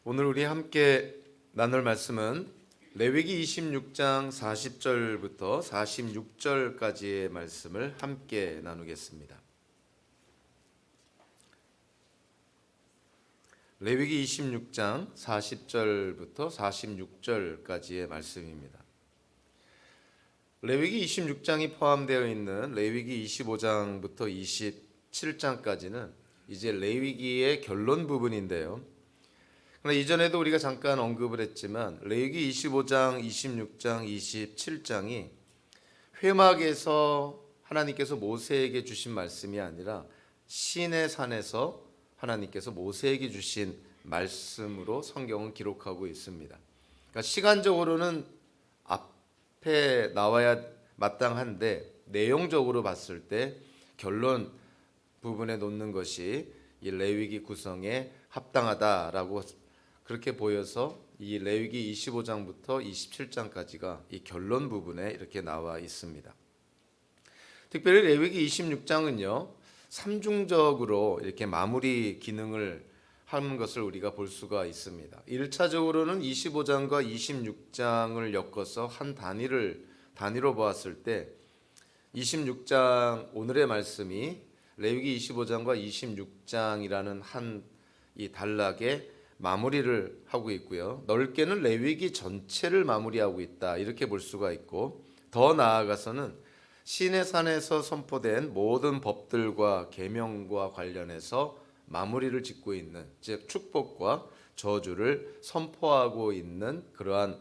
오늘 우리 함께 나눌 말씀은 레위기 26장 40절부터 46절까지의 말씀을 함께 나누겠습니다. 레위기 26장 40절부터 46절까지의 말씀입니다. 레위기 26장이 포함되어 있는 레위기 25장부터 27장까지는 이제 레위기의 결론 부분인데요. 그러나 이전에도 우리가 잠깐 언급을 했지만 레위기 25장, 26장, 27장이 회막에서 하나님께서 모세에게 주신 말씀이 아니라 시내 산에서 하나님께서 모세에게 주신 말씀으로 성경은 기록하고 있습니다. 그러니까 시간적으로는 앞에 나와야 마땅한데 내용적으로 봤을 때 결론 부분에 놓는 것이 이 레위기 구성에 합당하다라고 그렇게 보여서 이 레위기 25장부터 27장까지가 이 결론 부분에 이렇게 나와 있습니다. 특별히 레위기 26장은요, 삼중적으로 이렇게 마무리 기능을 하는 것을 우리가 볼 수가 있습니다. 1차적으로는 25장과 26장을 엮어서 한 단위로 보았을 때 26장 오늘의 말씀이 레위기 25장과 26장이라는 한 이 단락에 마무리를 하고 있고요. 넓게는 레위기 전체를 마무리하고 있다 이렇게 볼 수가 있고, 더 나아가서는 시내산에서 선포된 모든 법들과 계명과 관련해서 마무리를 짓고 있는, 즉 축복과 저주를 선포하고 있는 그러한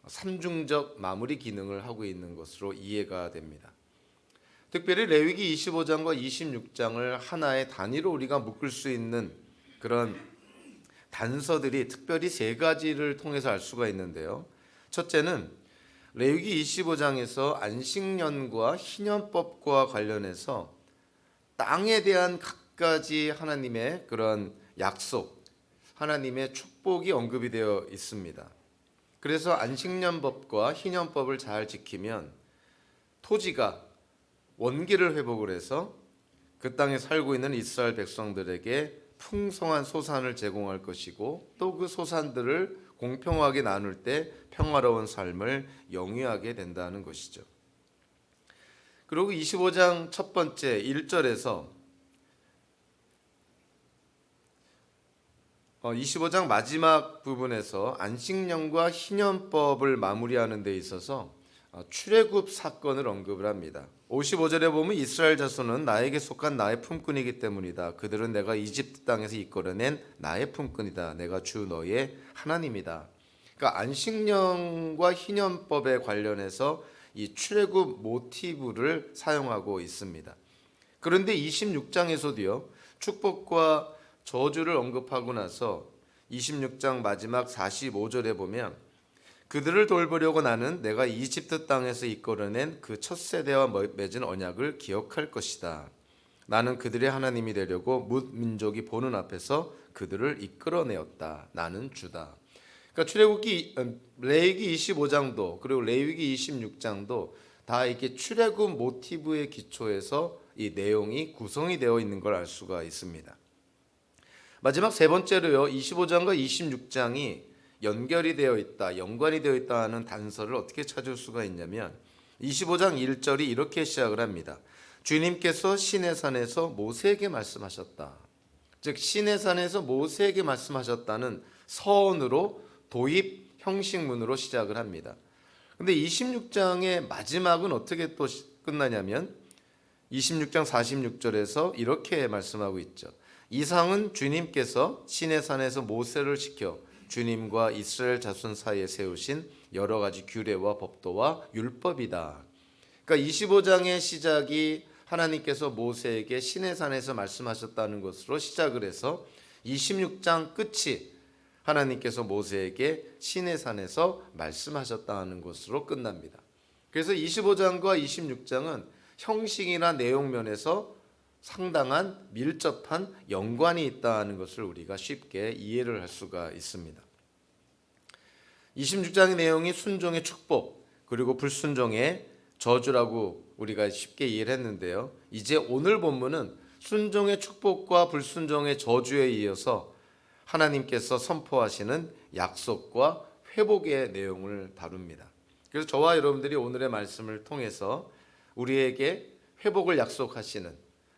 삼중적 마무리 기능을 하고 있는 것으로 이해가 됩니다. 특별히 레위기 25장과 26장을 하나의 단위로 우리가 묶을 수 있는 그런 단서들이 특별히 세 가지를 통해서 알 수가 있는데요. 첫째는 레위기 25장에서 안식년과 희년법과 관련해서 땅에 대한 갖가지 하나님의 그런 약속, 하나님의 축복이 언급이 되어 있습니다. 그래서 안식년법과 희년법을 잘 지키면 토지가 원기를 회복을 해서 그 땅에 살고 있는 이스라엘 백성들에게 풍성한 소산을 제공할 것이고, 또 그 소산들을 공평하게 나눌 때 평화로운 삶을 영위하게 된다는 것이죠. 그리고 25장 첫 번째 1절에서 25장 마지막 부분에서 안식년과 희년법을 마무리하는 데 있어서 출애굽 사건을 언급을 합니다. 55절에 보면 이스라엘 자손은 나에게 속한 나의 품꾼이기 때문이다. 그들은 내가 이집트 땅에서 이끌어낸 나의 품꾼이다. 내가 주 너의 하나님이다. 그러니까 안식년과 희년법에 관련해서 이 출애굽 모티브를 사용하고 있습니다. 그런데 26장에서도요, 축복과 저주를 언급하고 나서 26장 마지막 45절에 보면 그들을 돌보려고 나는 내가 이집트 땅에서 이끌어낸 그 첫 세대와 맺은 언약을 기억할 것이다. 나는 그들의 하나님이 되려고 뭇 민족이 보는 앞에서 그들을 이끌어내었다. 나는 주다. 그러니까 출애굽기 레위기 25장도 그리고 레위기 26장도 다 이렇게 출애굽 모티브의 기초에서 이 내용이 구성이 되어 있는 걸 알 수가 있습니다. 마지막 세 번째로요, 25장과 26장이 연결이 되어 있다, 연관이 되어 있다 하는 단서를 어떻게 찾을 수가 있냐면 25장 1절이 이렇게 시작을 합니다. 주님께서 시내산에서 모세에게 말씀하셨다. 즉 시내산에서 모세에게 말씀하셨다는 서언으로 도입 형식문으로 시작을 합니다. 근데 26장의 마지막은 어떻게 또 끝나냐면 26장 46절에서 이렇게 말씀하고 있죠. 이상은 주님께서 시내산에서 모세를 시켜 주님과 이스라엘 자손 사이에 세우신 여러 가지 규례와 법도와 율법이다. 그러니까 25장의 시작이 하나님께서 모세에게 시내산에서 말씀하셨다는 것으로 시작을 해서 26장 끝이 하나님께서 모세에게 시내산에서 말씀하셨다는 것으로 끝납니다. 그래서 25장과 26장은 형식이나 내용 면에서 상당한 밀접한 연관이 있다는 것을 우리가 쉽게 이해를 할 수가 있습니다. 26장의 내용이 순종의 축복 그리고 불순종의 저주라고 우리가 쉽게 이해를 했는데요. 이제 오늘 본문은 순종의 축복과 불순종의 저주에 이어서 하나님께서 선포하시는 약속과 회복의 내용을 다룹니다. 그래서 저와 여러분들이 오늘의 말씀을 통해서 우리에게 회복을 약속하시는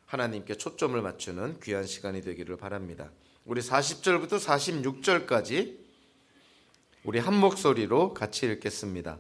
하나님께 초점을 맞추는 귀한 시간이 되기를 바랍니다. 우리 40절부터 46절까지 우리 한 목소리로 같이 읽겠습니다.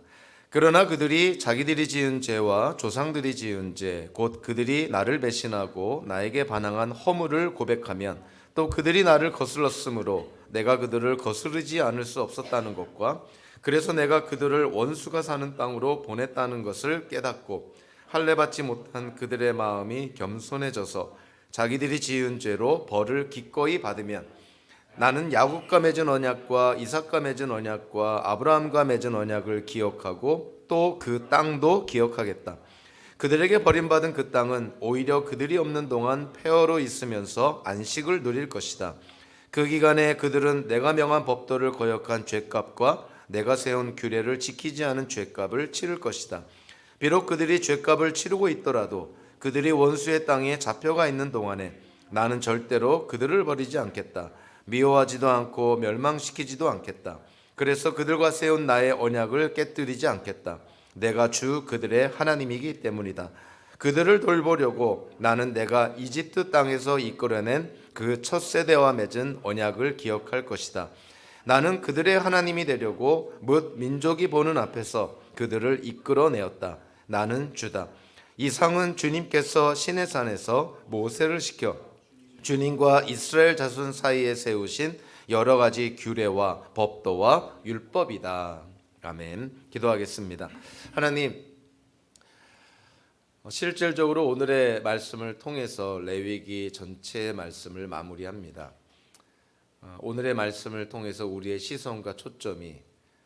그러나 그들이 자기들이 지은 죄와 조상들이 지은 죄, 곧 그들이 나를 배신하고 나에게 반항한 허물을 고백하면 또 그들이 나를 거슬렀으므로 내가 그들을 거스르지 않을 수 없었다는 것과 그래서 내가 그들을 원수가 사는 땅으로 보냈다는 것을 깨닫고 할례받지 못한 그들의 마음이 겸손해져서 자기들이 지은 죄로 벌을 기꺼이 받으면 나는 야곱과 맺은 언약과 이삭과 맺은 언약과 아브라함과 맺은 언약을 기억하고 또 그 땅도 기억하겠다. 그들에게 버림받은 그 땅은 오히려 그들이 없는 동안 폐허로 있으면서 안식을 누릴 것이다. 그 기간에 그들은 내가 명한 법도를 거역한 죄값과 내가 세운 규례를 지키지 않은 죄값을 치를 것이다. 비록 그들이 죄값을 치르고 있더라도 그들이 원수의 땅에 잡혀가 있는 동안에 나는 절대로 그들을 버리지 않겠다. 미워하지도 않고 멸망시키지도 않겠다. 그래서 그들과 세운 나의 언약을 깨뜨리지 않겠다. 내가 주 그들의 하나님이기 때문이다. 그들을 돌보려고 나는 내가 이집트 땅에서 이끌어낸 그 첫 세대와 맺은 언약을 기억할 것이다. 나는 그들의 하나님이 되려고 뭇 민족이 보는 앞에서 그들을 이끌어내었다. 나는 주다. 이상은 주님께서 시내산에서 모세를 시켜 주님과 이스라엘 자손 사이에 세우신 여러 가지 규례와 법도와 율법이다. 아멘. 기도하겠습니다. 하나님, 실질적으로 오늘의 말씀을 통해서 레위기 전체의 말씀을 마무리합니다. 오늘의 말씀을 통해서 우리의 시선과 초점이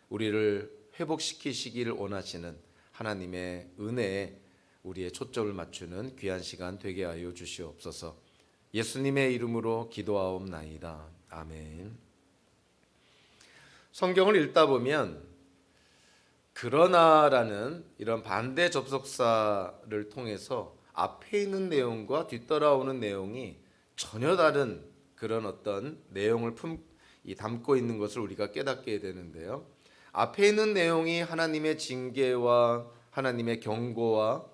우리를 회복시키시기를 원하시는 하나님의 은혜에 우리의 초점을 맞추는 귀한 시간 되게 하여 주시옵소서. 예수님의 이름으로 기도하옵나이다. 아멘. 성경을 읽다 보면 그러나라는 이런 반대 접속사를 통해서 앞에 있는 내용과 뒤따라오는 내용이 전혀 다른 그런 어떤 내용을 담고 있는 것을 우리가 깨닫게 되는데요. 앞에 있는 내용이 하나님의 징계와 하나님의 경고와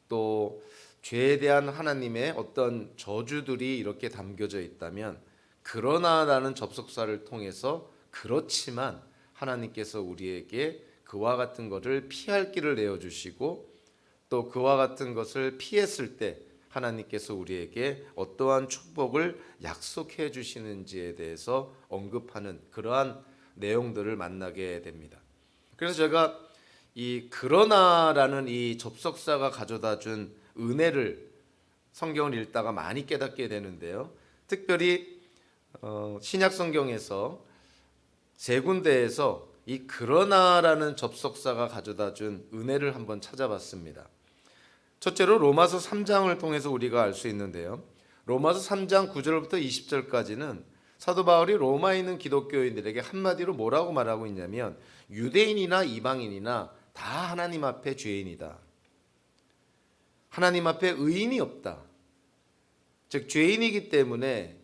또 죄에 대한 하나님의 어떤 저주들이 이렇게 담겨져 있다면 그러나라는 접속사를 통해서 그렇지만 하나님께서 우리에게 그와 같은 것을 피할 길을 내어주시고 또 그와 같은 것을 피했을 때 하나님께서 우리에게 어떠한 축복을 약속해 주시는지에 대해서 언급하는 그러한 내용들을 만나게 됩니다. 그래서 제가 이 그러나라는 이 접속사가 가져다 준 은혜를 성경을 읽다가 많이 깨닫게 되는데요. 특별히 신약 성경에서 세 군데에서 이 그러나라는 접속사가 가져다 준 은혜를 한번 찾아봤습니다. 첫째로 로마서 3장을 통해서 우리가 알 수 있는데요. 로마서 3장 9절부터 20절까지는 사도 바울이 로마에 있는 기독교인들에게 한마디로 뭐라고 말하고 있냐면 유대인이나 이방인이나 다 하나님 앞에 죄인이다. 하나님 앞에 의인이 없다. 즉 죄인이기 때문에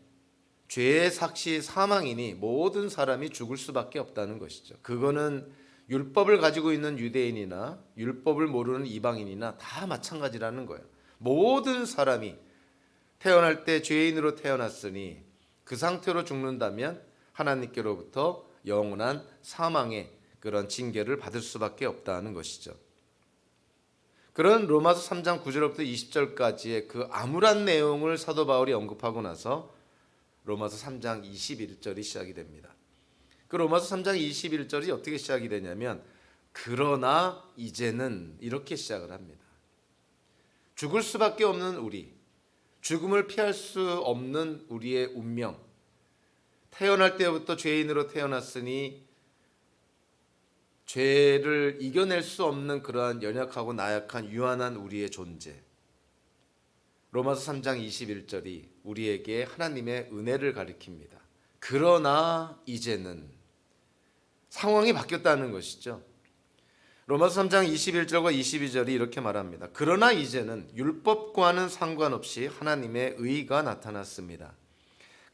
죄의 삭시 사망이니 모든 사람이 죽을 수밖에 없다는 것이죠. 그거는 율법을 가지고 있는 유대인이나 율법을 모르는 이방인이나 다 마찬가지라는 거예요. 모든 사람이 태어날 때 죄인으로 태어났으니 그 상태로 죽는다면 하나님께로부터 영원한 사망의 그런 징계를 받을 수밖에 없다는 것이죠. 그런 로마서 3장 9절부터 20절까지의 그 암울한 내용을 사도 바울이 언급하고 나서 로마서 3장 21절이 시작이 됩니다. 그 로마서 3장 21절이 어떻게 시작이 되냐면 그러나 이제는 이렇게 시작을 합니다. 죽을 수밖에 없는 우리, 죽음을 피할 수 없는 우리의 운명, 태어날 때부터 죄인으로 태어났으니 죄를 이겨낼 수 없는 그러한 연약하고 나약한 유한한 우리의 존재. 로마서 3장 21절이 우리에게 하나님의 은혜를 가리킵니다. 그러나 이제는 상황이 바뀌었다는 것이죠. 로마서 3장 21절과 22절이 이렇게 말합니다. 그러나 이제는 율법과는 상관없이 하나님의 의가 나타났습니다.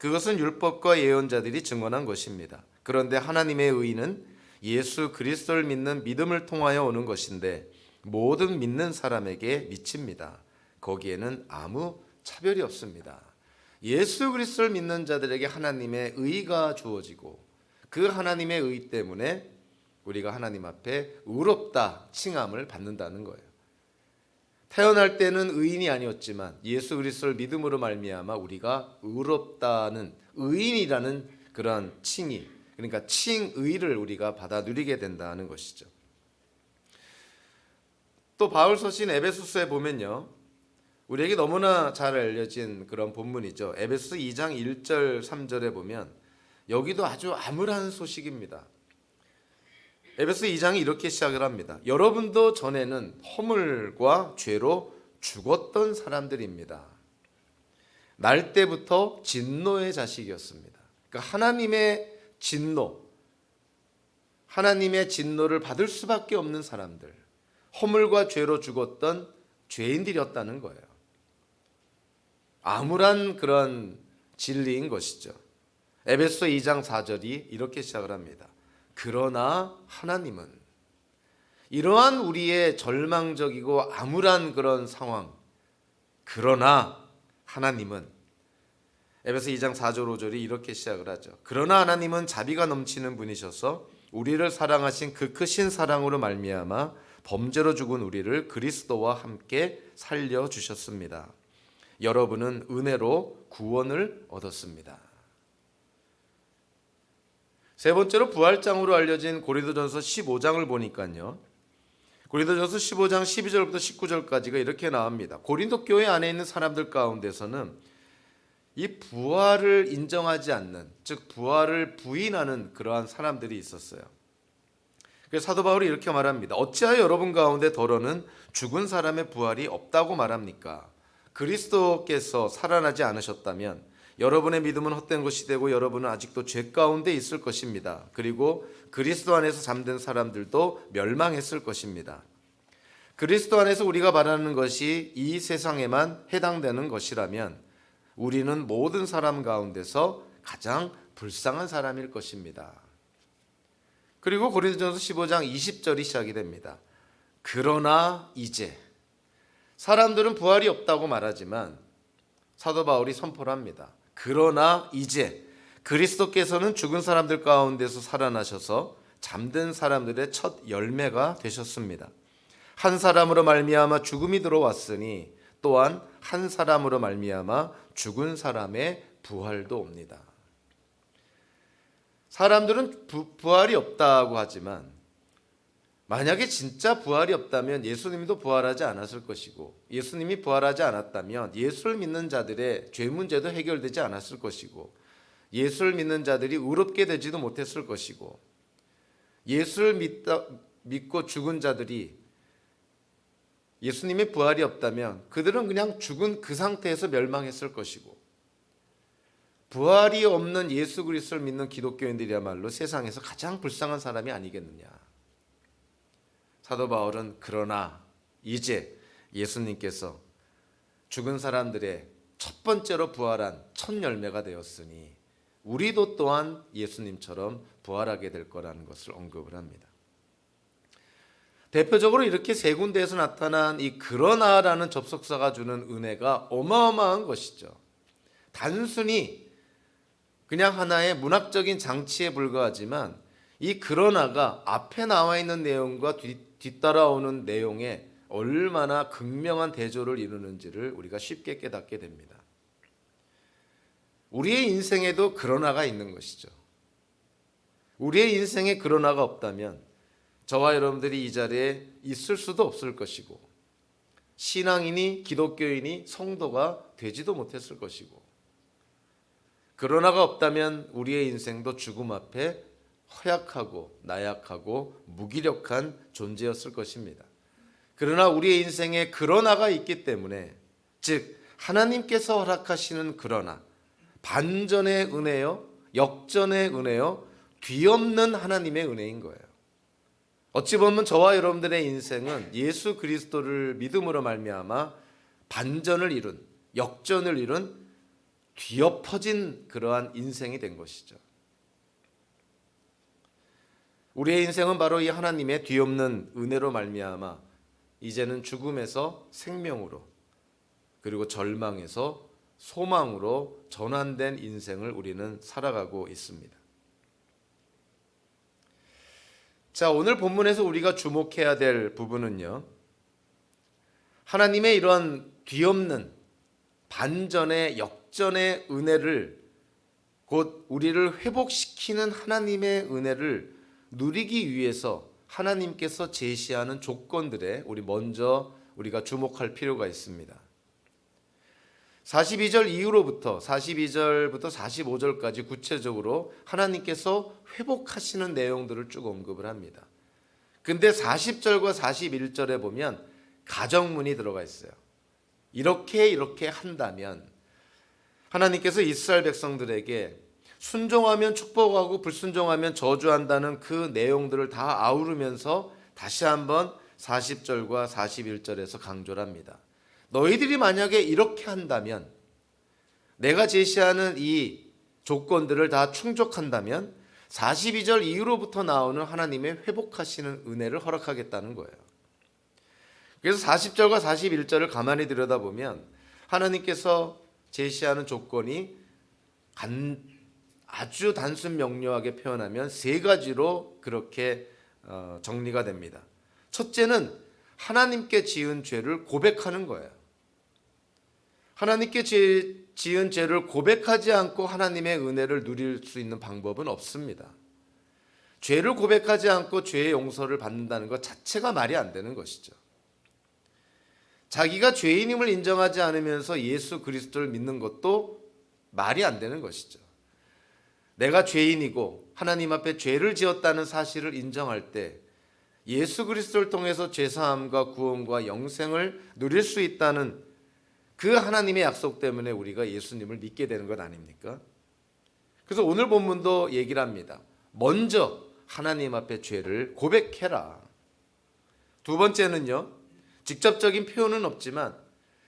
그것은 율법과 예언자들이 증언한 것입니다. 그런데 하나님의 의는 예수 그리스도를 믿는 믿음을 통하여 오는 것인데 모든 믿는 사람에게 미칩니다. 거기에는 아무 차별이 없습니다. 예수 그리스도를 믿는 자들에게 하나님의 의가 주어지고 그 하나님의 의 때문에 우리가 하나님 앞에 의롭다 칭함을 받는다는 거예요. 태어날 때는 의인이 아니었지만 예수 그리스도를 믿음으로 말미암아 우리가 의롭다는 의인이라는 그런 칭의, 그러니까 칭의를 우리가 받아 누리게 된다는 것이죠. 또 바울 서신 에베소서에 보면요, 우리에게 너무나 잘 알려진 그런 본문이죠. 에베소 2장 1절 3절에 보면 여기도 아주 암울한 소식입니다. 에베소 2장이 이렇게 시작을 합니다. 여러분도 전에는 허물과 죄로 죽었던 사람들입니다. 날 때부터 진노의 자식이었습니다. 그러니까 하나님의 진노를 받을 수밖에 없는 사람들, 허물과 죄로 죽었던 죄인들이었다는 거예요. 암울한 그런 진리인 것이죠. 에베소 2장 4절이 이렇게 시작을 합니다. 그러나 하나님은, 이러한 우리의 절망적이고 암울한 그런 상황, 그러나 하나님은, 에베소 2장 4절 5절이 이렇게 시작을 하죠. 그러나 하나님은 자비가 넘치는 분이셔서 우리를 사랑하신 그 크신 사랑으로 말미암아 범죄로 죽은 우리를 그리스도와 함께 살려주셨습니다. 여러분은 은혜로 구원을 얻었습니다. 세 번째로 부활장으로 알려진 고린도전서 15장을 보니까요, 고린도전서 15장 12절부터 19절까지가 이렇게 나옵니다. 고린도 교회 안에 있는 사람들 가운데서는 이 부활을 인정하지 않는, 즉 부활을 부인하는 그러한 사람들이 있었어요. 그래서 사도 바울이 이렇게 말합니다. 어찌하여 여러분 가운데 더러는 죽은 사람의 부활이 없다고 말합니까? 그리스도께서 살아나지 않으셨다면 여러분의 믿음은 헛된 것이 되고 여러분은 아직도 죄 가운데 있을 것입니다. 그리고 그리스도 안에서 잠든 사람들도 멸망했을 것입니다. 그리스도 안에서 우리가 말하는 것이 이 세상에만 해당되는 것이라면 우리는 모든 사람 가운데서 가장 불쌍한 사람일 것입니다. 그리고 고린도전서 15장 20절이 시작이 됩니다. 그러나 이제, 사람들은 부활이 없다고 말하지만 사도 바울이 선포를 합니다. 그러나 이제 그리스도께서는 죽은 사람들 가운데서 살아나셔서 잠든 사람들의 첫 열매가 되셨습니다. 한 사람으로 말미암아 죽음이 들어왔으니 또한 한 사람으로 말미암아 죽은 사람의 부활도 옵니다. 사람들은 부활이 없다고 하지만 만약에 진짜 부활이 없다면 예수님도 부활하지 않았을 것이고, 예수님이 부활하지 않았다면 예수를 믿는 자들의 죄 문제도 해결되지 않았을 것이고, 예수를 믿는 자들이 의롭게 되지도 못했을 것이고, 예수를 믿고 죽은 자들이 예수님의 부활이 없다면 그들은 그냥 죽은 그 상태에서 멸망했을 것이고, 부활이 없는 예수 그리스도를 믿는 기독교인들이야말로 세상에서 가장 불쌍한 사람이 아니겠느냐. 사도 바울은 그러나 이제 예수님께서 죽은 사람들의 첫 번째로 부활한 첫 열매가 되었으니 우리도 또한 예수님처럼 부활하게 될 거라는 것을 언급을 합니다. 대표적으로 이렇게 세 군데에서 나타난 이 그러나라는 접속사가 주는 은혜가 어마어마한 것이죠. 단순히 그냥 하나의 문학적인 장치에 불과하지만 이 그러나가 앞에 나와 있는 내용과 뒤따라오는 내용에 얼마나 극명한 대조를 이루는지를 우리가 쉽게 깨닫게 됩니다. 우리의 인생에도 그러나가 있는 것이죠. 우리의 인생에 그러나가 없다면 저와 여러분들이 이 자리에 있을 수도 없을 것이고, 신앙인이, 기독교인이, 성도가 되지도 못했을 것이고, 그러나가 없다면 우리의 인생도 죽음 앞에 허약하고 나약하고 무기력한 존재였을 것입니다. 그러나 우리의 인생에 그러나가 있기 때문에, 즉 하나님께서 허락하시는 그러나, 반전의 은혜요, 역전의 은혜요, 뒤엎는 하나님의 은혜인 거예요. 어찌 보면 저와 여러분들의 인생은 예수 그리스도를 믿음으로 말미암아 반전을 이룬, 역전을 이룬 뒤엎어진 그러한 인생이 된 것이죠. 우리의 인생은 바로 이 하나님의 뒤엎는 은혜로 말미암아 이제는 죽음에서 생명으로, 그리고 절망에서 소망으로 전환된 인생을 우리는 살아가고 있습니다. 자, 오늘 본문에서 우리가 주목해야 될 부분은요, 하나님의 이런 뒤엎는 반전의 역전의 은혜를, 곧 우리를 회복시키는 하나님의 은혜를 누리기 위해서 하나님께서 제시하는 조건들에 우리가 주목할 필요가 있습니다. 42절 이후로부터 42절부터 45절까지 구체적으로 하나님께서 회복하시는 내용들을 쭉 언급을 합니다. 근데 40절과 41절에 보면 가정문이 들어가 있어요. 이렇게 한다면, 하나님께서 이스라엘 백성들에게 순종하면 축복하고 불순종하면 저주한다는 그 내용들을 다 아우르면서 다시 한번 40절과 41절에서 강조를 합니다. 너희들이 만약에 이렇게 한다면, 내가 제시하는 이 조건들을 다 충족한다면 42절 이후로부터 나오는 하나님의 회복하시는 은혜를 허락하겠다는 거예요. 그래서 40절과 41절을 가만히 들여다보면 하나님께서 제시하는 조건이 아주 단순 명료하게 표현하면 세 가지로 그렇게 정리가 됩니다. 첫째는 하나님께 지은 죄를 고백하는 거예요. 하나님께 지은 죄를 고백하지 않고 하나님의 은혜를 누릴 수 있는 방법은 없습니다. 죄를 고백하지 않고 죄의 용서를 받는다는 것 자체가 말이 안 되는 것이죠. 자기가 죄인임을 인정하지 않으면서 예수 그리스도를 믿는 것도 말이 안 되는 것이죠. 내가 죄인이고 하나님 앞에 죄를 지었다는 사실을 인정할 때 예수 그리스도를 통해서 죄사함과 구원과 영생을 누릴 수 있다는 그 하나님의 약속 때문에 우리가 예수님을 믿게 되는 것 아닙니까? 그래서 오늘 본문도 얘기를 합니다. 먼저 하나님 앞에 죄를 고백해라. 두 번째는요, 직접적인 표현은 없지만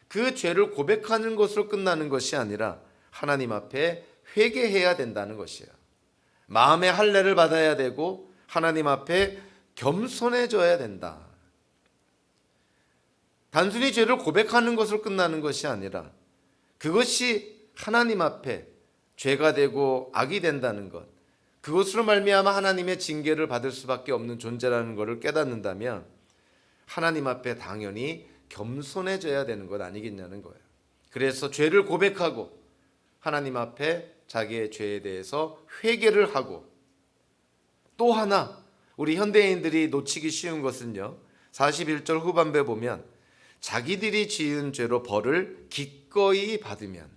그 죄를 고백하는 것으로 끝나는 것이 아니라 하나님 앞에 회개해야 된다는 것이에요. 마음의 할례를 받아야 되고 하나님 앞에 겸손해져야 된다. 단순히 죄를 고백하는 것으로 끝나는 것이 아니라 그것이 하나님 앞에 죄가 되고 악이 된다는 것, 그것으로 말미암아 하나님의 징계를 받을 수밖에 없는 존재라는 것을 깨닫는다면 하나님 앞에 당연히 겸손해져야 되는 것 아니겠냐는 거예요. 그래서 죄를 고백하고 하나님 앞에 자기의 죄에 대해서 회개를 하고, 또 하나 우리 현대인들이 놓치기 쉬운 것은요, 41절 후반부에 보면 자기들이 지은 죄로 벌을 기꺼이 받으면,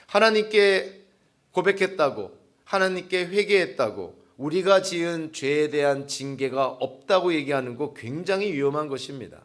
하나님께 고백했다고, 하나님께 회개했다고 우리가 지은 죄에 대한 징계가 없다고 얘기하는 거 굉장히 위험한 것입니다.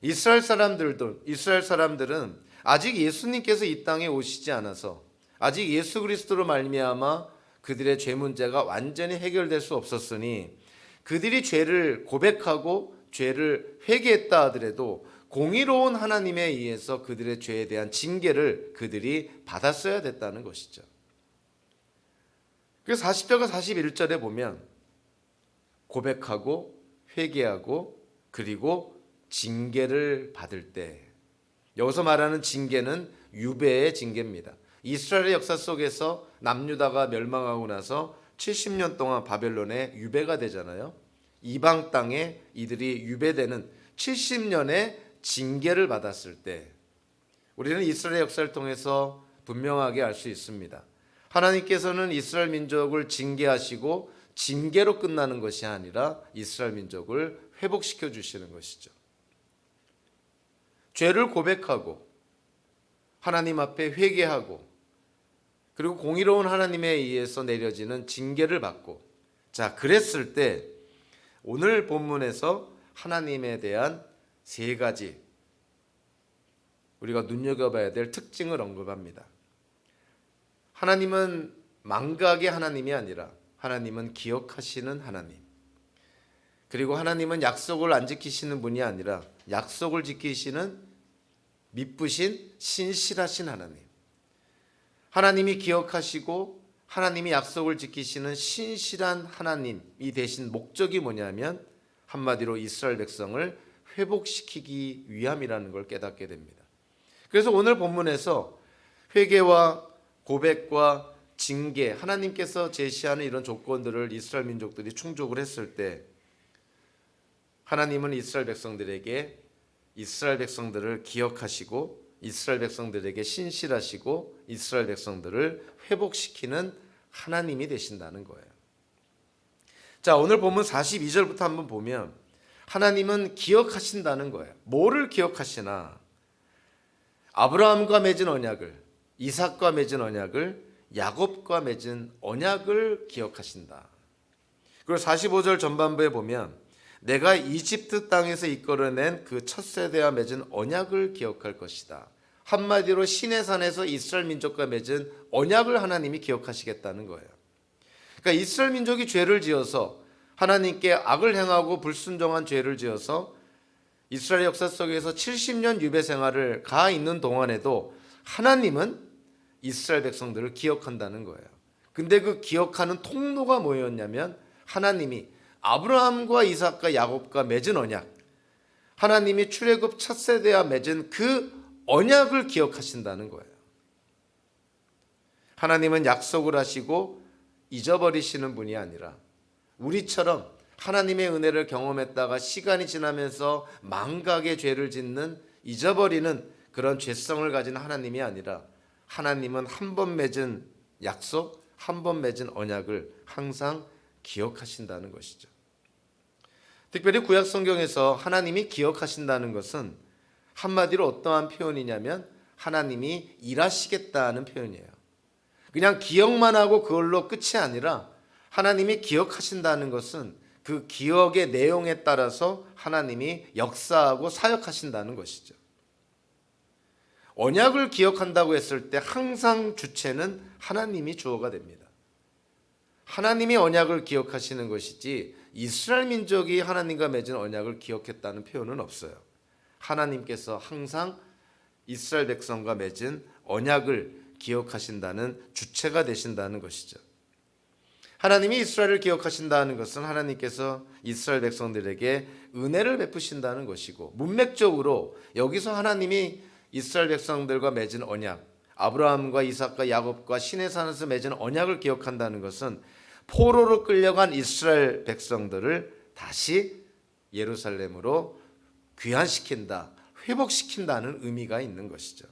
이스라엘 사람들은 아직 예수님께서 이 땅에 오시지 않아서, 아직 예수 그리스도로 말미암아 그들의 죄 문제가 완전히 해결될 수 없었으니 그들이 죄를 고백하고 죄를 회개했다 하더라도 공의로운 하나님에 의해서 그들의 죄에 대한 징계를 그들이 받았어야 됐다는 것이죠. 그래서 40절과 41절에 보면 고백하고 회개하고 그리고 징계를 받을 때, 여기서 말하는 징계는 유배의 징계입니다. 이스라엘의 역사 속에서 남유다가 멸망하고 나서 70년 동안 바벨론에 유배가 되잖아요. 이방 땅에 이들이 유배되는 70년의 징계를 받았을 때 우리는 이스라엘 역사를 통해서 분명하게 알 수 있습니다. 하나님께서는 이스라엘 민족을 징계하시고 징계로 끝나는 것이 아니라 이스라엘 민족을 회복시켜 주시는 것이죠. 죄를 고백하고 하나님 앞에 회개하고 그리고 공의로운 하나님에 의해서 내려지는 징계를 받고, 자, 그랬을 때 오늘 본문에서 하나님에 대한 세 가지 우리가 눈여겨봐야 될 특징을 언급합니다. 하나님은 망각의 하나님이 아니라 하나님은 기억하시는 하나님, 그리고 하나님은 약속을 안 지키시는 분이 아니라 약속을 지키시는 미쁘신 신실하신 하나님. 하나님이 기억하시고 하나님이 약속을 지키시는 신실한 하나님이 되신 목적이 뭐냐면 한마디로 이스라엘 백성을 회복시키기 위함이라는 걸 깨닫게 됩니다. 그래서 오늘 본문에서 회개와 고백과 징계, 하나님께서 제시하는 이런 조건들을 이스라엘 민족들이 충족을 했을 때 하나님은 이스라엘 백성들에게 이스라엘 백성들을 기억하시고 이스라엘 백성들에게 신실하시고 이스라엘 백성들을 회복시키는 하나님이 되신다는 거예요. 자, 오늘 본문 42절부터 한번 보면 하나님은 기억하신다는 거예요. 뭐를 기억하시나? 아브라함과 맺은 언약을, 이삭과 맺은 언약을, 야곱과 맺은 언약을 기억하신다. 그리고 45절 전반부에 보면 내가 이집트 땅에서 이끌어낸 그 첫 세대와 맺은 언약을 기억할 것이다. 한마디로 시내 산에서 이스라엘 민족과 맺은 언약을 하나님이 기억하시겠다는 거예요. 그러니까 이스라엘 민족이 죄를 지어서 하나님께 악을 행하고 불순종한 죄를 지어서 이스라엘 역사 속에서 70년 유배 생활을 가 있는 동안에도 하나님은 이스라엘 백성들을 기억한다는 거예요. 근데 그 기억하는 통로가 뭐였냐면 하나님이 아브라함과 이삭과 야곱과 맺은 언약, 하나님이 출애굽 첫 세대와 맺은 그 언약을 기억하신다는 거예요. 하나님은 약속을 하시고 잊어버리시는 분이 아니라 우리처럼 하나님의 은혜를 경험했다가 시간이 지나면서 망각의 죄를 짓는 잊어버리는 그런 죄성을 가진 하나님이 아니라 하나님은 한 번 맺은 약속, 한 번 맺은 언약을 항상 기억하신다는 것이죠. 특별히 구약 성경에서 하나님이 기억하신다는 것은 한마디로 어떠한 표현이냐면 하나님이 일하시겠다는 표현이에요. 그냥 기억만 하고 그걸로 끝이 아니라 하나님이 기억하신다는 것은 그 기억의 내용에 따라서 하나님이 역사하고 사역하신다는 것이죠. 언약을 기억한다고 했을 때 항상 주체는 하나님이 주어가 됩니다. 하나님이 언약을 기억하시는 것이지 이스라엘 민족이 하나님과 맺은 언약을 기억했다는 표현은 없어요. 하나님께서 항상 이스라엘 백성과 맺은 언약을 기억하신다는 주체가 되신다는 것이죠. 하나님이 이스라엘을 기억하신다는 것은 하나님께서 이스라엘 백성들에게 은혜를 베푸신다는 것이고, 문맥적으로 여기서 하나님이 이스라엘 백성들과 맺은 언약, 아브라함과 이삭과 야곱과 시내 산에서 맺은 언약을 기억한다는 것은 포로로 끌려간 이스라엘 백성들을 다시 예루살렘으로 귀환시킨다, 회복시킨다는 의미가 있는 것이죠.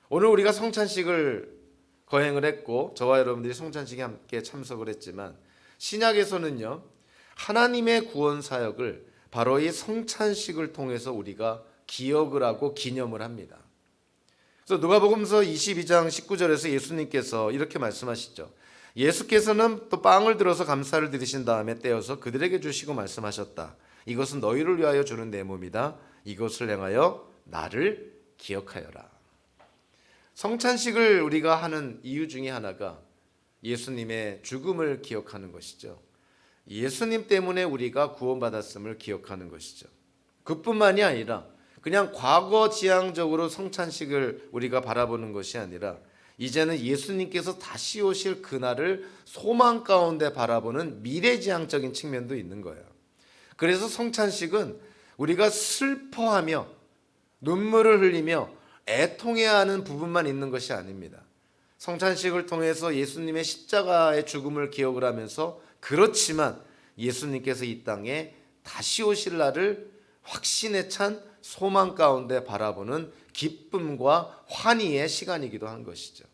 오늘 우리가 성찬식을 거행을 했고 저와 여러분들이 성찬식에 함께 참석을 했지만 신약에서는요, 하나님의 구원 사역을 바로 이 성찬식을 통해서 우리가 기억을 하고 기념을 합니다. 그래서 누가복음서 22장 19절에서 예수님께서 이렇게 말씀하시죠. 예수께서는 또 빵을 들어서 감사를 드리신 다음에 떼어서 그들에게 주시고 말씀하셨다. 이것은 너희를 위하여 주는 내 몸이다. 이것을 행하여 나를 기억하여라. 성찬식을 우리가 하는 이유 중에 하나가 예수님의 죽음을 기억하는 것이죠. 예수님 때문에 우리가 구원받았음을 기억하는 것이죠. 그뿐만이 아니라 그냥 과거 지향적으로 성찬식을 우리가 바라보는 것이 아니라 이제는 예수님께서 다시 오실 그날을 소망 가운데 바라보는 미래지향적인 측면도 있는 거예요. 그래서 성찬식은 우리가 슬퍼하며 눈물을 흘리며 애통해야 하는 부분만 있는 것이 아닙니다. 성찬식을 통해서 예수님의 십자가의 죽음을 기억을 하면서, 그렇지만 예수님께서 이 땅에 다시 오실 날을 확신에 찬 소망 가운데 바라보는 기쁨과 환희의 시간이기도 한 것이죠.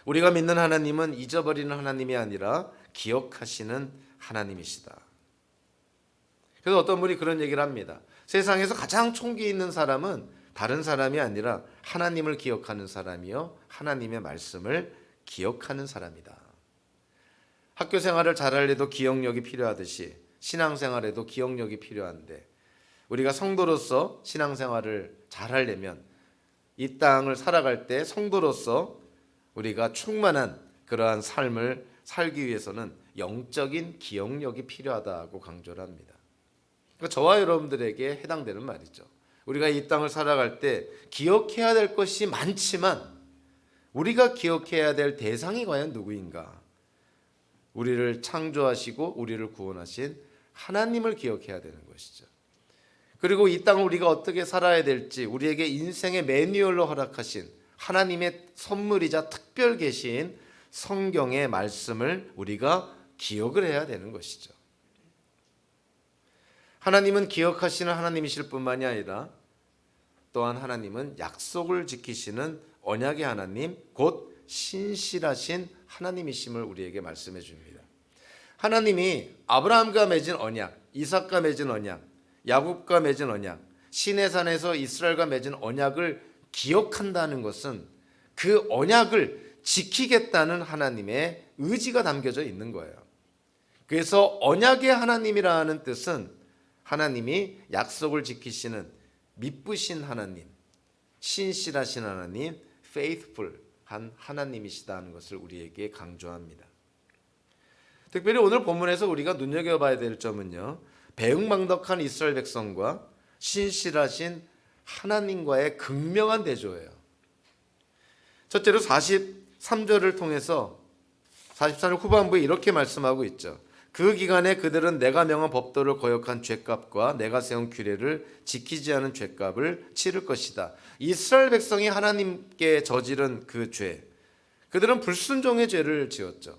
우리가 믿는 하나님은 잊어버리는 하나님이 아니라 기억하시는 하나님이시다. 그래서 어떤 분이 그런 얘기를 합니다. 세상에서 가장 총기 있는 사람은 다른 사람이 아니라 하나님을 기억하는 사람이요, 하나님의 말씀을 기억하는 사람이다. 학교 생활을 잘하려도 기억력이 필요하듯이 신앙생활에도 기억력이 필요한데, 우리가 성도로서 신앙생활을 잘하려면 이 땅을 살아갈 때 성도로서 우리가 충만한 그러한 삶을 살기 위해서는 영적인 기억력이 필요하다고 강조를 합니다. 그러니까 저와 여러분들에게 해당되는 말이죠. 우리가 이 땅을 살아갈 때 기억해야 될 것이 많지만 우리가 기억해야 될 대상이 과연 누구인가? 우리를 창조하시고 우리를 구원하신 하나님을 기억해야 되는 것이죠. 그리고 이 땅을 우리가 어떻게 살아야 될지 우리에게 인생의 매뉴얼로 허락하신 하나님의 선물이자 특별 계신 성경의 말씀을 우리가 기억을 해야 되는 것이죠. 하나님은 기억하시는 하나님이실 뿐만이 아니라 또한 하나님은 약속을 지키시는 언약의 하나님, 곧 신실하신 하나님이심을 우리에게 말씀해 줍니다. 하나님이 아브라함과 맺은 언약, 이삭과 맺은 언약, 야곱과 맺은 언약, 시내산에서 이스라엘과 맺은 언약을 기억한다는 것은 그 언약을 지키겠다는 하나님의 의지가 담겨져 있는 거예요. 그래서 언약의 하나님이라는 뜻은 하나님이 약속을 지키시는 미쁘신 하나님, 신실하신 하나님, faithful한 하나님이시다는 것을 우리에게 강조합니다. 특별히 오늘 본문에서 우리가 눈여겨봐야 될 점은요, 배은망덕한 이스라엘 백성과 신실하신 하나님과의 극명한 대조예요. 첫째로 43절을 통해서 43절 후반부에 이렇게 말씀하고 있죠. 그 기간에 그들은 내가 명한 법도를 거역한 죄값과 내가 세운 규례를 지키지 않은 죄값을 치를 것이다. 이스라엘 백성이 하나님께 저지른 그 죄, 그들은 불순종의 죄를 지었죠.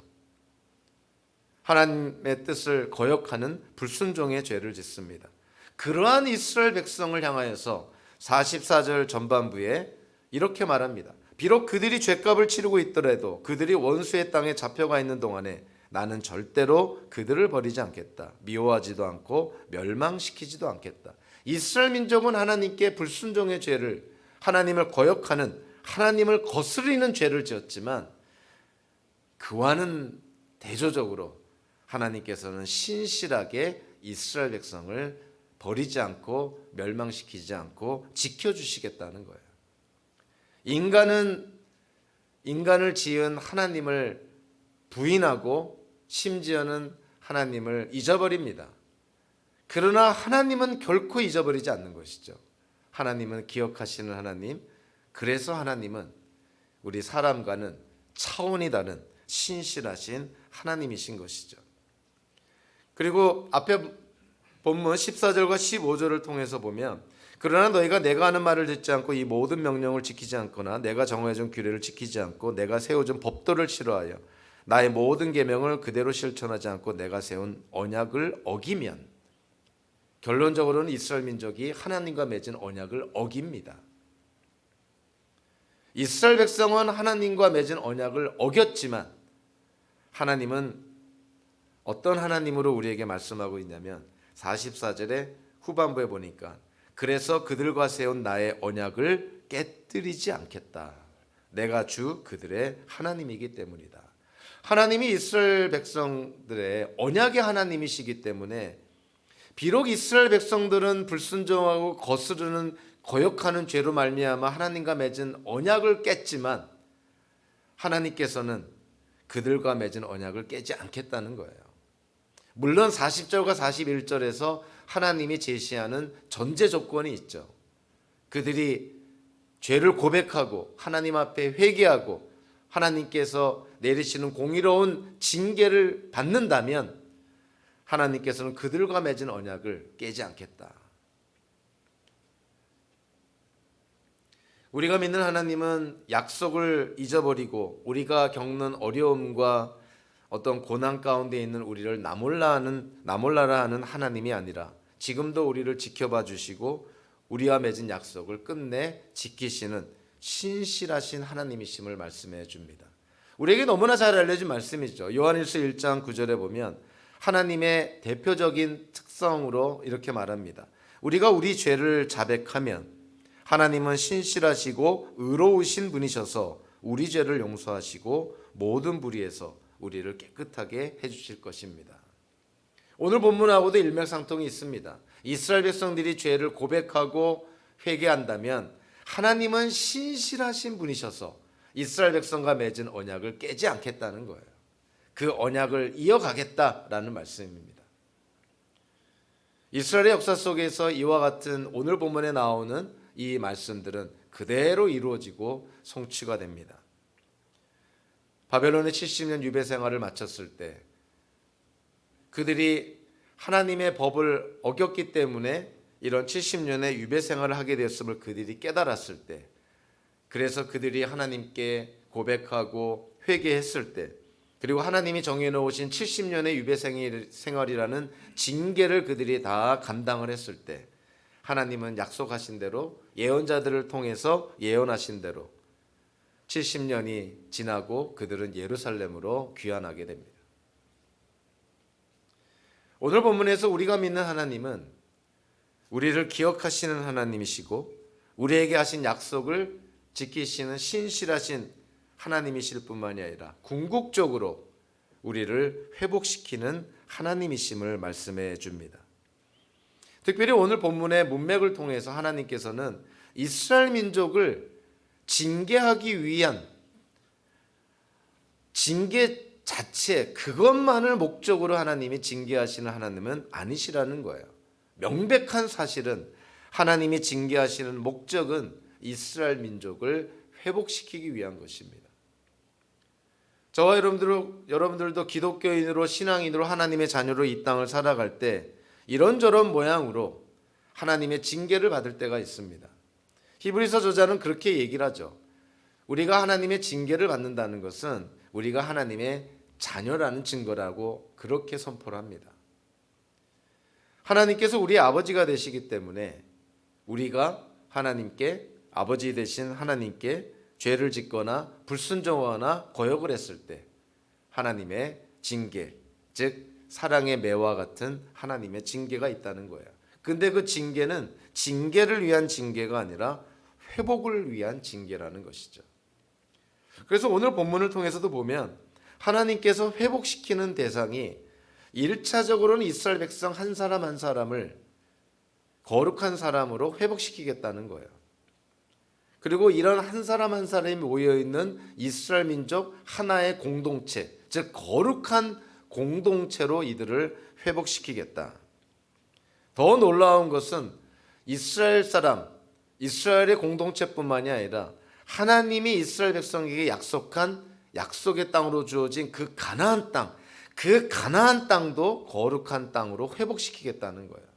하나님의 뜻을 거역하는 불순종의 죄를 짓습니다. 그러한 이스라엘 백성을 향하여서 44절 전반부에 이렇게 말합니다. 비록 그들이 죄값을 치르고 있더라도 그들이 원수의 땅에 잡혀가 있는 동안에 나는 절대로 그들을 버리지 않겠다. 미워하지도 않고 멸망시키지도 않겠다. 이스라엘 민족은 하나님께 불순종의 죄를, 하나님을 거역하는, 하나님을 거스르는 죄를 지었지만 그와는 대조적으로 하나님께서는 신실하게 이스라엘 백성을 버리지 않고 멸망시키지 않고 지켜주시겠다는 거예요. 인간을 지은 하나님을 부인하고 심지어는 하나님을 잊어버립니다. 그러나 하나님은 결코 잊어버리지 않는 것이죠. 하나님은 기억하시는 하나님, 그래서 하나님은 우리 사람과는 차원이 다른 신실하신 하나님이신 것이죠. 그리고 앞에 본문 14절과 15절을 통해서 보면 그러나 너희가 내가 하는 말을 듣지 않고 이 모든 명령을 지키지 않거나 내가 정해준 규례를 지키지 않고 내가 세워준 법도를 싫어하여 나의 모든 계명을 그대로 실천하지 않고 내가 세운 언약을 어기면, 결론적으로는 이스라엘 민족이 하나님과 맺은 언약을 어깁니다. 이스라엘 백성은 하나님과 맺은 언약을 어겼지만 하나님은 어떤 하나님으로 우리에게 말씀하고 있냐면 44절의 후반부에 보니까 그래서 그들과 세운 나의 언약을 깨뜨리지 않겠다. 내가 주 그들의 하나님이기 때문이다. 하나님이 이스라엘 백성들의 언약의 하나님이시기 때문에 비록 이스라엘 백성들은 불순종하고 거스르는 거역하는 죄로 말미암아 하나님과 맺은 언약을 깼지만 하나님께서는 그들과 맺은 언약을 깨지 않겠다는 거예요. 물론 40절과 41절에서 하나님이 제시하는 전제 조건이 있죠. 그들이 죄를 고백하고 하나님 앞에 회개하고 하나님께서 내리시는 공의로운 징계를 받는다면 하나님께서는 그들과 맺은 언약을 깨지 않겠다. 우리가 믿는 하나님은 약속을 잊어버리고 우리가 겪는 어려움과 어떤 고난 가운데 있는 우리를 나몰라라 하는 하나님이 아니라 지금도 우리를 지켜봐 주시고 우리와 맺은 약속을 끝내 지키시는 신실하신 하나님이심을 말씀해 줍니다. 우리에게 너무나 잘 알려진 말씀이죠. 요한일서 1장 9절에 보면 하나님의 대표적인 특성으로 이렇게 말합니다. 우리가 우리 죄를 자백하면 하나님은 신실하시고 의로우신 분이셔서 우리 죄를 용서하시고 모든 불의에서 우리를 깨끗하게 해주실 것입니다. 오늘 본문하고도 일맥상통이 있습니다. 이스라엘 백성들이 죄를 고백하고 회개한다면 하나님은 신실하신 분이셔서 이스라엘 백성과 맺은 언약을 깨지 않겠다는 거예요. 그 언약을 이어가겠다라는 말씀입니다. 이스라엘의 역사 속에서 이와 같은 오늘 본문에 나오는 이 말씀들은 그대로 이루어지고 성취가 됩니다. 바벨론의 70년 유배 생활을 마쳤을 때 그들이 하나님의 법을 어겼기 때문에 이런 70년의 유배 생활을 하게 되었음을 그들이 깨달았을 때, 그래서 그들이 하나님께 고백하고 회개했을 때, 그리고 하나님이 정해놓으신 70년의 유배 생활이라는 징계를 그들이 다 감당을 했을 때, 하나님은 약속하신 대로 예언자들을 통해서 예언하신 대로 70년이 지나고 그들은 예루살렘으로 귀환하게 됩니다. 오늘 본문에서 우리가 믿는 하나님은 우리를 기억하시는 하나님이시고 우리에게 하신 약속을 지키시는 신실하신 하나님이실 뿐만이 아니라 궁극적으로 우리를 회복시키는 하나님이심을 말씀해 줍니다. 특별히 오늘 본문의 문맥을 통해서 하나님께서는 이스라엘 민족을 징계하기 위한 징계 자체, 그것만을 목적으로 하나님이 징계하시는 하나님은 아니시라는 거예요. 명백한 사실은 하나님이 징계하시는 목적은 이스라엘 민족을 회복시키기 위한 것입니다. 저와 여러분들도 기독교인으로 신앙인으로 하나님의 자녀로 이 땅을 살아갈 때 이런저런 모양으로 하나님의 징계를 받을 때가 있습니다. 히브리서 저자는 그렇게 얘기를 하죠. 우리가 하나님의 징계를 받는다는 것은 우리가 하나님의 자녀라는 증거라고 그렇게 선포를 합니다. 하나님께서 우리의 아버지가 되시기 때문에 우리가 하나님께, 아버지 되신 하나님께 죄를 짓거나 불순종하거나 거역을 했을 때 하나님의 징계, 즉 사랑의 매와 같은 하나님의 징계가 있다는 거예요. 근데 그 징계는 징계를 위한 징계가 아니라 회복을 위한 징계라는 것이죠. 그래서 오늘 본문을 통해서도 보면 하나님께서 회복시키는 대상이 1차적으로는 이스라엘 백성 한 사람 한 사람을 거룩한 사람으로 회복시키겠다는 거예요. 그리고 이런 한 사람 한 사람이 모여있는 이스라엘 민족 하나의 공동체, 즉 거룩한 공동체로 이들을 회복시키겠다. 더 놀라운 것은 이스라엘 사람, 이스라엘의 공동체뿐만이 아니라 하나님이 이스라엘 백성에게 약속한 약속의 땅으로 주어진 그 가나안 땅, 그 가나안 땅도 거룩한 땅으로 회복시키겠다는 거예요.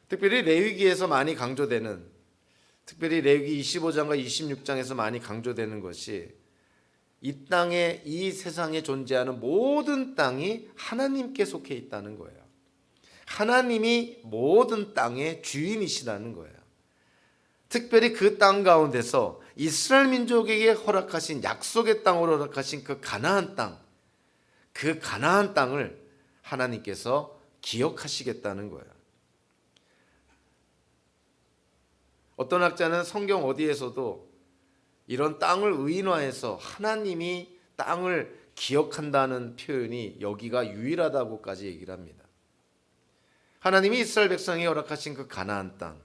특별히 레위기에서 많이 강조되는, 특별히 레위기 25장과 26장에서 많이 강조되는 것이 이 땅에, 이 세상에 존재하는 모든 땅이 하나님께 속해 있다는 거예요. 하나님이 모든 땅의 주인이시라는 거예요. 특별히 그 땅 가운데서 이스라엘 민족에게 허락하신 약속의 땅으로 허락하신 그 가나안 땅, 그 가나안 땅을 하나님께서 기억하시겠다는 거예요. 어떤 학자는 성경 어디에서도 이런 땅을 의인화해서 하나님이 땅을 기억한다는 표현이 여기가 유일하다고까지 얘기를 합니다. 하나님이 이스라엘 백성이 허락하신 그 가나안 땅,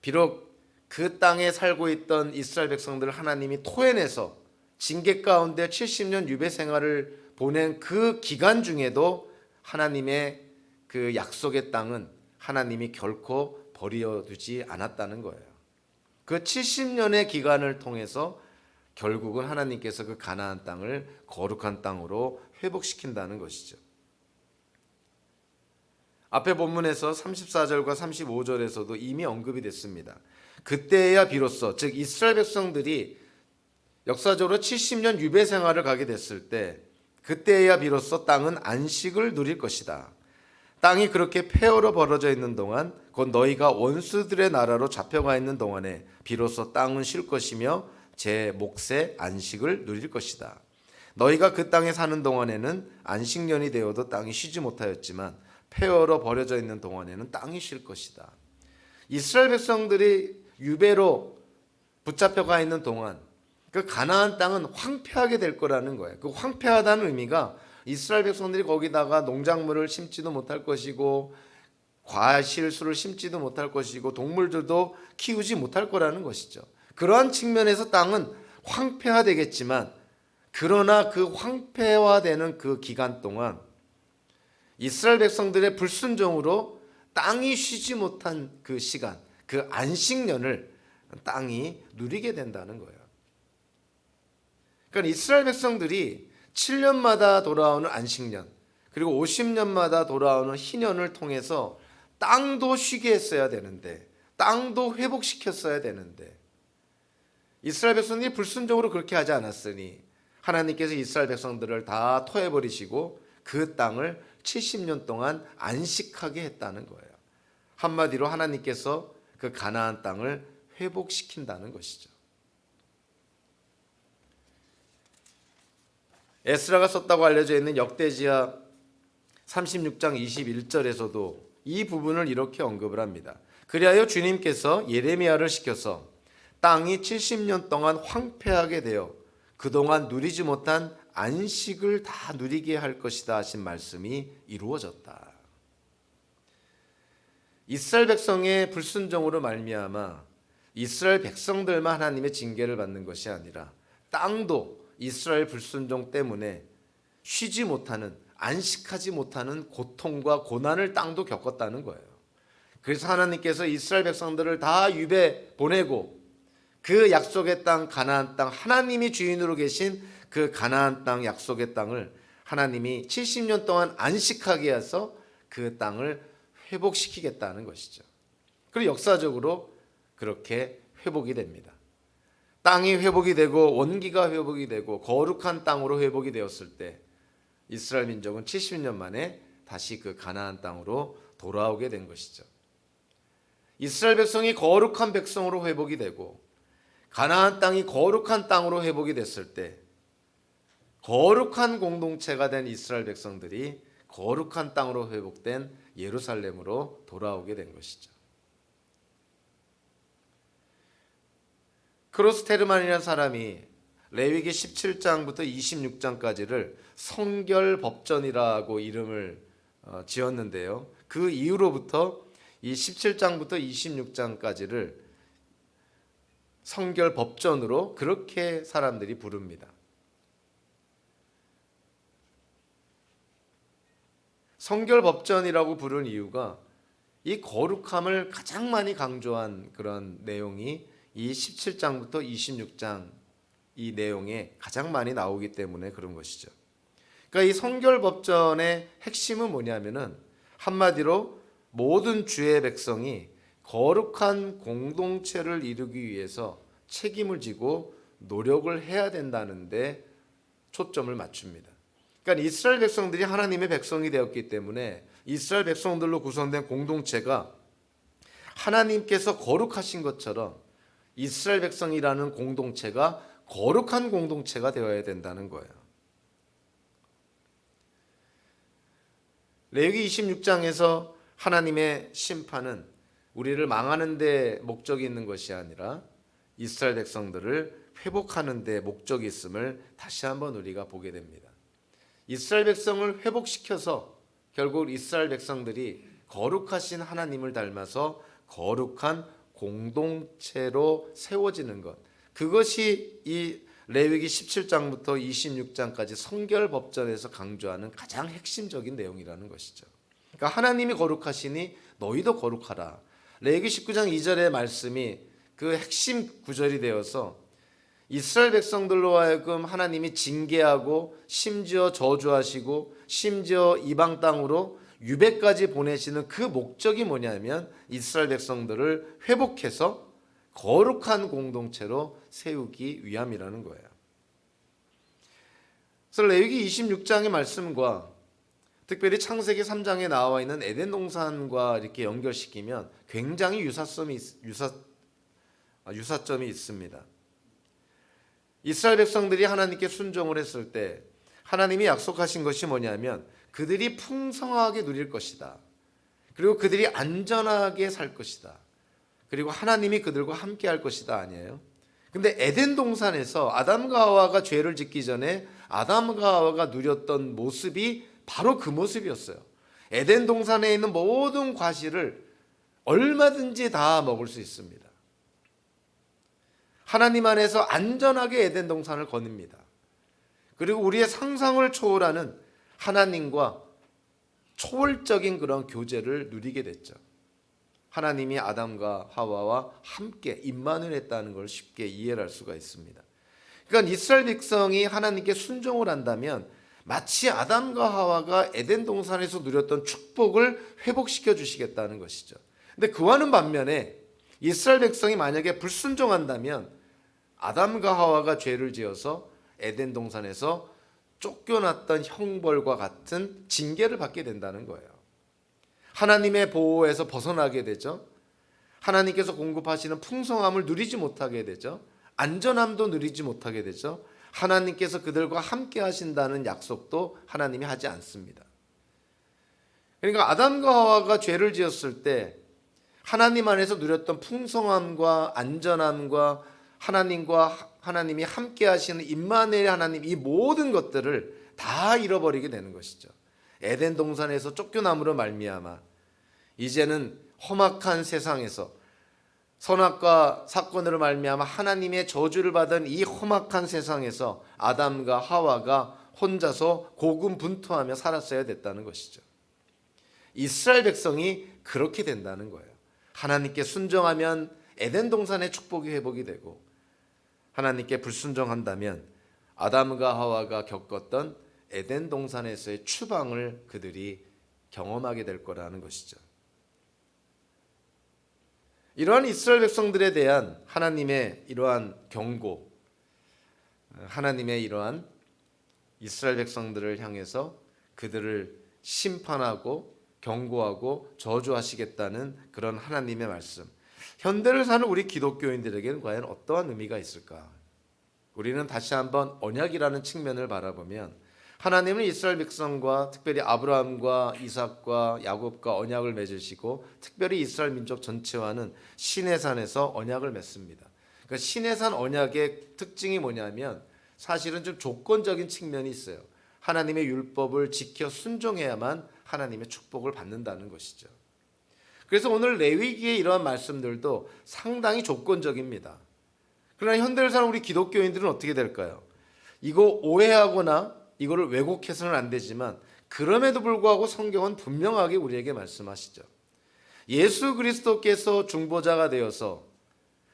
비록 그 땅에 살고 있던 이스라엘 백성들을 하나님이 토해내서 징계 가운데 70년 유배 생활을 보낸 그 기간 중에도 하나님의 그 약속의 땅은 하나님이 결코 버려두지 않았다는 거예요. 그 70년의 기간을 통해서 결국은 하나님께서 그 가나안 땅을 거룩한 땅으로 회복시킨다는 것이죠. 앞에 본문에서 34절과 35절에서도 이미 언급이 됐습니다. 그때야 비로소, 즉 이스라엘 백성들이 역사적으로 70년 유배 생활을 가게 됐을 때 그때야 비로소 땅은 안식을 누릴 것이다. 땅이 그렇게 폐허로 벌어져 있는 동안, 곧 너희가 원수들의 나라로 잡혀가 있는 동안에 비로소 땅은 쉴 것이며 제 몫의 안식을 누릴 것이다. 너희가 그 땅에 사는 동안에는 안식년이 되어도 땅이 쉬지 못하였지만 폐허로 버려져 있는 동안에는 땅이 쉴 것이다. 이스라엘 백성들이 유배로 붙잡혀가 있는 동안 그 가나안 땅은 황폐하게 될 거라는 거예요. 그 황폐하다는 의미가 이스라엘 백성들이 거기다가 농작물을 심지도 못할 것이고 과실수를 심지도 못할 것이고 동물들도 키우지 못할 거라는 것이죠. 그러한 측면에서 땅은 황폐화되겠지만, 그러나 그 황폐화되는 그 기간 동안 이스라엘 백성들의 불순종으로 땅이 쉬지 못한 그 시간, 그 안식년을 땅이 누리게 된다는 거예요. 그러니까 이스라엘 백성들이 7년마다 돌아오는 안식년, 그리고 50년마다 돌아오는 희년을 통해서 땅도 쉬게 했어야 되는데, 땅도 회복시켰어야 되는데, 이스라엘 백성들이 불순종으로 그렇게 하지 않았으니 하나님께서 이스라엘 백성들을 다 토해버리시고 그 땅을 70년 동안 안식하게 했다는 거예요. 한마디로 하나님께서 그 가나안 땅을 회복시킨다는 것이죠. 에스라가 썼다고 알려져 있는 역대지하 36장 21절에서도 이 부분을 이렇게 언급을 합니다. 그리하여 주님께서 예레미야를 시켜서 땅이 70년 동안 황폐하게 되어 그동안 누리지 못한 안식을 다 누리게 할 것이다 하신 말씀이 이루어졌다. 이스라엘 백성의 불순종으로 말미암아 이스라엘 백성들만 하나님의 징계를 받는 것이 아니라 땅도 이스라엘 불순종 때문에 쉬지 못하는, 안식하지 못하는 고통과 고난을 땅도 겪었다는 거예요. 그래서 하나님께서 이스라엘 백성들을 다 유배 보내고 그 약속의 땅 가나안 땅, 하나님이 주인으로 계신 그 가나안 땅 약속의 땅을 하나님이 70년 동안 안식하게 해서 그 땅을 회복시키겠다는 것이죠. 그리고 역사적으로 그렇게 회복이 됩니다. 땅이 회복이 되고 원기가 회복이 되고 거룩한 땅으로 회복이 되었을 때 이스라엘 민족은 70년 만에 다시 그 가나안 땅으로 돌아오게 된 것이죠. 이스라엘 백성이 거룩한 백성으로 회복이 되고 가나안 땅이 거룩한 땅으로 회복이 됐을 때 거룩한 공동체가 된 이스라엘 백성들이 거룩한 땅으로 회복된 예루살렘으로 돌아오게 된 것이죠. 크로스테르만이라는 사람이 레위기 17장부터 26장까지를 성결법전이라고 이름을 지었는데요. 그 이후로부터 이 17장부터 26장까지를 성결법전으로 그렇게 사람들이 부릅니다. 성결법전이라고 부른 이유가 이 거룩함을 가장 많이 강조한 그런 내용이 이 17장부터 26장 이 내용에 가장 많이 나오기 때문에 그런 것이죠. 그러니까 이 성결법전의 핵심은 뭐냐면은 한마디로 모든 주의 백성이 거룩한 공동체를 이루기 위해서 책임을 지고 노력을 해야 된다는데 초점을 맞춥니다. 그러니까 이스라엘 백성들이 하나님의 백성이 되었기 때문에 이스라엘 백성들로 구성된 공동체가 하나님께서 거룩하신 것처럼 이스라엘 백성이라는 공동체가 거룩한 공동체가 되어야 된다는 거예요. 레위기 26장에서 하나님의 심판은 우리를 망하는 데 목적이 있는 것이 아니라 이스라엘 백성들을 회복하는 데 목적이 있음을 다시 한번 우리가 보게 됩니다. 이스라엘 백성을 회복시켜서 결국 이스라엘 백성들이 거룩하신 하나님을 닮아서 거룩한 공동체로 세워지는 것, 그것이 이 레위기 17장부터 26장까지 성결법전에서 강조하는 가장 핵심적인 내용이라는 것이죠. 그러니까 하나님이 거룩하시니 너희도 거룩하라. 레위기 19장 2절의 말씀이 그 핵심 구절이 되어서 이스라엘 백성들로 하여금 하나님이 징계하고 심지어 저주하시고 심지어 이방 땅으로 유배까지 보내시는 그 목적이 뭐냐면 이스라엘 백성들을 회복해서 거룩한 공동체로 세우기 위함이라는 거예요. 그래서 레위기 26장의 말씀과 특별히 창세기 3장에 나와 있는 에덴 동산과 이렇게 연결시키면 굉장히 유사점이 있습니다. 이스라엘 백성들이 하나님께 순종을 했을 때 하나님이 약속하신 것이 뭐냐면 그들이 풍성하게 누릴 것이다. 그리고 그들이 안전하게 살 것이다. 그리고 하나님이 그들과 함께 할 것이다 아니에요? 근데 에덴 동산에서 아담과 하와가 죄를 짓기 전에 아담과 하와가 누렸던 모습이 바로 그 모습이었어요. 에덴 동산에 있는 모든 과실을 얼마든지 다 먹을 수 있습니다. 하나님 안에서 안전하게 에덴 동산을 거닙니다. 그리고 우리의 상상을 초월하는 하나님과 초월적인 그런 교제를 누리게 됐죠. 하나님이 아담과 하와와 함께 임만을 했다는 걸 쉽게 이해할 수가 있습니다. 그러니까 이스라엘 백성이 하나님께 순종을 한다면 마치 아담과 하와가 에덴 동산에서 누렸던 축복을 회복시켜 주시겠다는 것이죠. 근데 그와는 반면에 이스라엘 백성이 만약에 불순종한다면 아담과 하와가 죄를 지어서 에덴 동산에서 쫓겨났던 형벌과 같은 징계를 받게 된다는 거예요. 하나님의 보호에서 벗어나게 되죠. 하나님께서 공급하시는 풍성함을 누리지 못하게 되죠. 안전함도 누리지 못하게 되죠. 하나님께서 그들과 함께 하신다는 약속도 하나님이 하지 않습니다. 그러니까 아담과 하와가 죄를 지었을 때 하나님 안에서 누렸던 풍성함과 안전함과 하나님이 함께 하시는 임마누엘 하나님, 이 모든 것들을 다 잃어버리게 되는 것이죠. 에덴 동산에서 쫓겨남으로 말미암아 이제는 험악한 세상에서 선악과 사건으로 말미암아 하나님의 저주를 받은 이 험악한 세상에서 아담과 하와가 혼자서 고군분투하며 살았어야 됐다는 것이죠. 이스라엘 백성이 그렇게 된다는 거예요. 하나님께 순종하면 에덴 동산의 축복이 회복이 되고, 하나님께 불순종한다면 아담과 하와가 겪었던 에덴 동산에서의 추방을 그들이 경험하게 될 거라는 것이죠. 이러한 이스라엘 백성들에 대한 하나님의 이러한 경고, 하나님의 이러한 이스라엘 백성들을 향해서 그들을 심판하고 경고하고 저주하시겠다는 그런 하나님의 말씀, 현대를 사는 우리 기독교인들에게는 과연 어떠한 의미가 있을까? 우리는 다시 한번 언약이라는 측면을 바라보면 하나님은 이스라엘 백성과 특별히 아브라함과 이삭과 야곱과 언약을 맺으시고 특별히 이스라엘 민족 전체와는 시내산에서 언약을 맺습니다. 그러니까 시내산 언약의 특징이 뭐냐면 사실은 좀 조건적인 측면이 있어요. 하나님의 율법을 지켜 순종해야만 하나님의 축복을 받는다는 것이죠. 그래서 오늘 레위기의 이러한 말씀들도 상당히 조건적입니다. 그러나 현대를 사는 우리 기독교인들은 어떻게 될까요? 이거 오해하거나 이거를 왜곡해서는 안 되지만 그럼에도 불구하고 성경은 분명하게 우리에게 말씀하시죠. 예수 그리스도께서 중보자가 되어서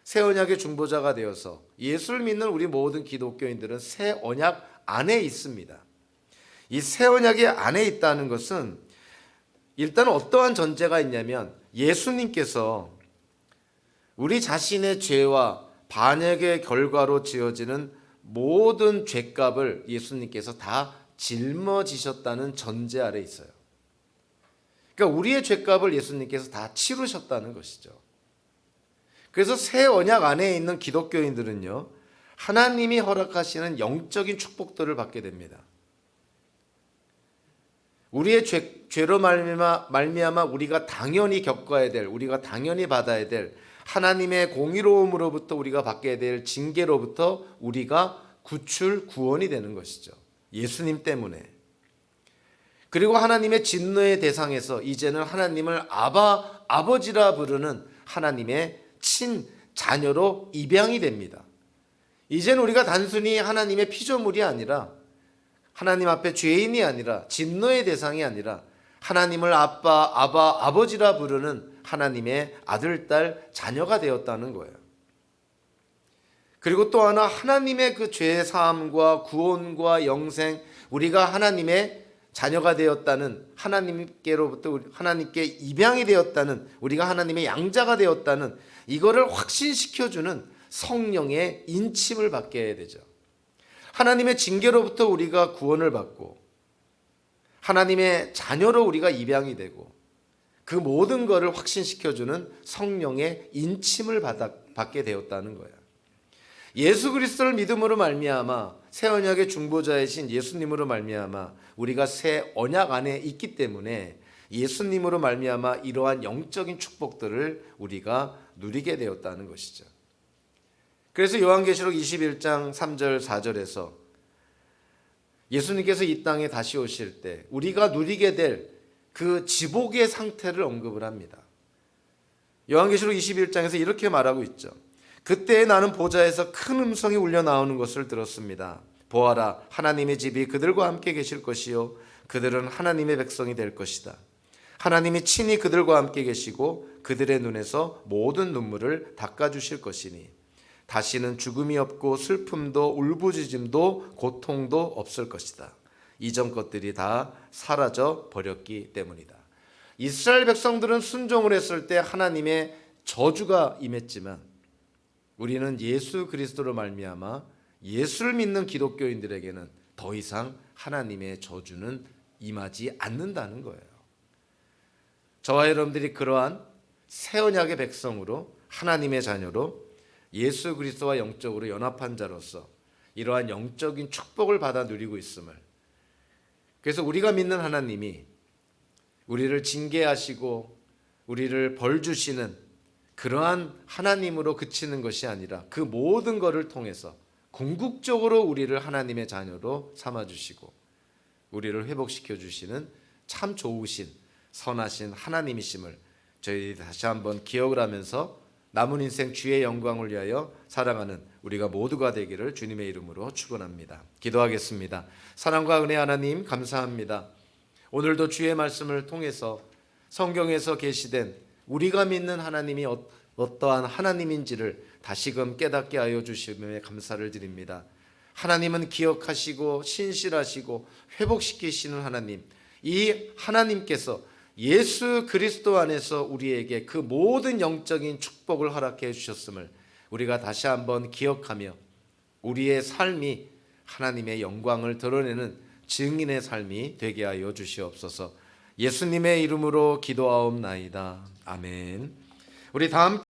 새 언약의 중보자가 되어서 예수를 믿는 우리 모든 기독교인들은 새 언약 안에 있습니다. 이 새 언약의 안에 있다는 것은 일단 어떠한 전제가 있냐면 예수님께서 우리 자신의 죄와 반역의 결과로 지어지는 모든 죄값을 예수님께서 다 짊어지셨다는 전제 아래 있어요. 그러니까 우리의 죄값을 예수님께서 다 치르셨다는 것이죠. 그래서 새 언약 안에 있는 기독교인들은요, 하나님이 허락하시는 영적인 축복들을 받게 됩니다. 우리의 죄로 말미암아 우리가 당연히 겪어야 될, 우리가 당연히 받아야 될 하나님의 공의로움으로부터 우리가 받게 될 징계로부터 우리가 구원이 되는 것이죠. 예수님 때문에. 그리고 하나님의 진노의 대상에서 이제는 하나님을 아버지라 부르는 하나님의 친자녀로 입양이 됩니다. 이제는 우리가 단순히 하나님의 피조물이 아니라 하나님 앞에 죄인이 아니라 진노의 대상이 아니라 하나님을 아버지라 부르는 하나님의 아들, 딸, 자녀가 되었다는 거예요. 그리고 또 하나 하나님의 그 죄 사함과 구원과 영생, 우리가 하나님의 자녀가 되었다는, 하나님께로부터 하나님께 입양이 되었다는, 우리가 하나님의 양자가 되었다는 이거를 확신시켜주는 성령의 인침을 받게 되죠. 하나님의 징계로부터 우리가 구원을 받고 하나님의 자녀로 우리가 입양이 되고 그 모든 것을 확신시켜주는 성령의 인침을 받게 되었다는 거예요. 예수 그리스도를 믿음으로 말미암아 새 언약의 중보자이신 예수님으로 말미암아 우리가 새 언약 안에 있기 때문에 예수님으로 말미암아 이러한 영적인 축복들을 우리가 누리게 되었다는 것이죠. 그래서 요한계시록 21장 3절 4절에서 예수님께서 이 땅에 다시 오실 때 우리가 누리게 될 그 지복의 상태를 언급을 합니다. 요한계시록 21장에서 이렇게 말하고 있죠. 그때 나는 보좌에서 큰 음성이 울려 나오는 것을 들었습니다. 보아라, 하나님의 집이 그들과 함께 계실 것이요 그들은 하나님의 백성이 될 것이다. 하나님이 친히 그들과 함께 계시고 그들의 눈에서 모든 눈물을 닦아주실 것이니 다시는 죽음이 없고 슬픔도 울부짖음도 고통도 없을 것이다. 이전 것들이 다 사라져 버렸기 때문이다. 이스라엘 백성들은 순종을 했을 때 하나님의 저주가 임했지만 우리는 예수 그리스도로 말미암아 예수를 믿는 기독교인들에게는 더 이상 하나님의 저주는 임하지 않는다는 거예요. 저와 여러분들이 그러한 새 언약의 백성으로 하나님의 자녀로 예수 그리스도와 영적으로 연합한 자로서 이러한 영적인 축복을 받아 누리고 있음을, 그래서 우리가 믿는 하나님이 우리를 징계하시고 우리를 벌 주시는 그러한 하나님으로 그치는 것이 아니라 그 모든 것을 통해서 궁극적으로 우리를 하나님의 자녀로 삼아주시고 우리를 회복시켜 주시는 참 좋으신 선하신 하나님이심을 저희들이 다시 한번 기억을 하면서 남은 인생 주의 영광을 위하여 살아가는 우리가 모두가 되기를 주님의 이름으로 축원합니다. 기도하겠습니다. 사랑과 은혜 하나님 감사합니다. 오늘도 주의 말씀을 통해서 성경에서 계시된 우리가 믿는 하나님이 어떠한 하나님인지를 다시금 깨닫게 하여 주시며 감사를 드립니다. 하나님은 기억하시고 신실하시고 회복시키시는 하나님, 이 하나님께서 예수 그리스도 안에서 우리에게 그 모든 영적인 축복을 허락해 주셨음을 우리가 다시 한번 기억하며 우리의 삶이 하나님의 영광을 드러내는 증인의 삶이 되게 하여 주시옵소서. 예수님의 이름으로 기도하옵나이다. 아멘. 우리 다음